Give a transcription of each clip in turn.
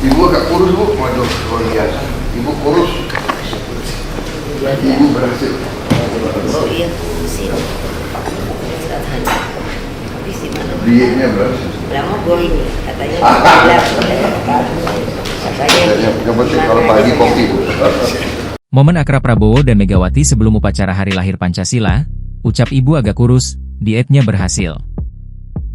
Ibu agak kurus, Bu. Waduh, luar biasa. Ibu kurus. Ibu berhasil. Dietnya berhasil. Yang penting kalau pagi kopi, Bu. Momen akrab Prabowo dan Megawati sebelum upacara hari lahir Pancasila, ucap ibu agak kurus, dietnya berhasil.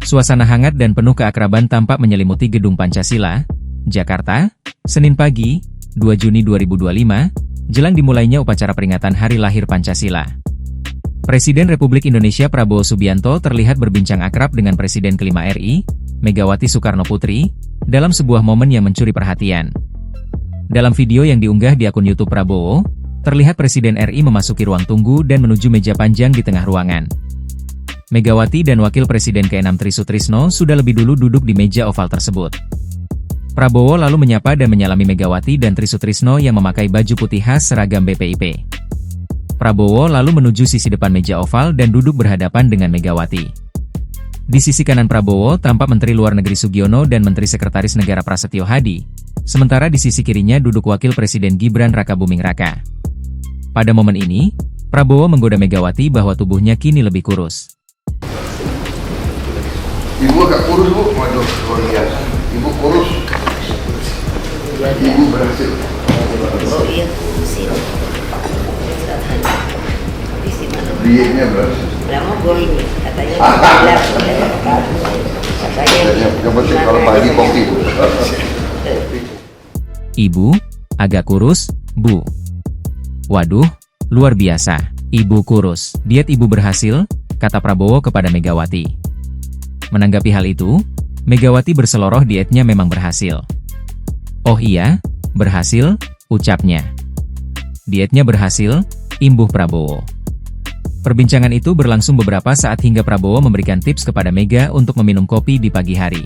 Suasana hangat dan penuh keakraban tampak menyelimuti Gedung Pancasila, Jakarta, Senin pagi, 2 Juni 2025, jelang dimulainya upacara peringatan hari lahir Pancasila. Presiden Republik Indonesia Prabowo Subianto terlihat berbincang akrab dengan Presiden kelima RI, Megawati Soekarno Putri, dalam sebuah momen yang mencuri perhatian. Dalam video yang diunggah di akun YouTube Prabowo, terlihat Presiden RI memasuki ruang tunggu dan menuju meja panjang di tengah ruangan. Megawati dan Wakil Presiden ke-6 Tri Sutrisno sudah lebih dulu duduk di meja oval tersebut. Prabowo lalu menyapa dan menyalami Megawati dan Tri Sutrisno yang memakai baju putih khas seragam BPIP. Prabowo lalu menuju sisi depan meja oval dan duduk berhadapan dengan Megawati. Di sisi kanan Prabowo tampak Menteri Luar Negeri Sugiono dan Menteri Sekretaris Negara Prasetyo Hadi, sementara di sisi kirinya duduk Wakil Presiden Gibran Rakabuming Raka. Pada momen ini, Prabowo menggoda Megawati bahwa tubuhnya kini lebih kurus. Ibu agak kurus, Bu. Waduh, luar biasa. Ibu kurus. Ibu berhasil. Dietnya berhasil. Yang penting kalau pagi kopi, Bu. Ibu, agak kurus, Bu. Waduh, luar biasa. Ibu kurus. Diet ibu berhasil, kata Prabowo kepada Megawati. Menanggapi hal itu, Megawati berseloroh dietnya memang berhasil. Oh iya, berhasil, ucapnya. Dietnya berhasil, imbuh Prabowo. Perbincangan itu berlangsung beberapa saat hingga Prabowo memberikan tips kepada Mega untuk meminum kopi di pagi hari.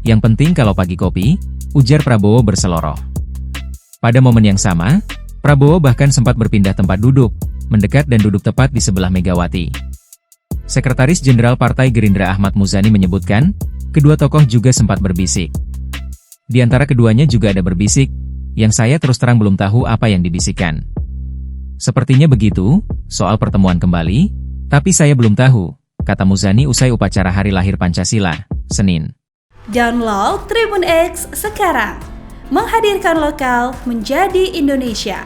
Yang penting kalau pagi kopi, ujar Prabowo berseloroh. Pada momen yang sama, Prabowo bahkan sempat berpindah tempat duduk, mendekat dan duduk tepat di sebelah Megawati. Sekretaris Jenderal Partai Gerindra Ahmad Muzani menyebutkan, kedua tokoh juga sempat berbisik. Di antara keduanya juga ada berbisik, yang saya terus terang belum tahu apa yang dibisikkan. Sepertinya begitu, soal pertemuan kembali, tapi saya belum tahu, kata Muzani usai upacara hari lahir Pancasila, Senin. Download Tribun X sekarang, menghadirkan lokal menjadi Indonesia.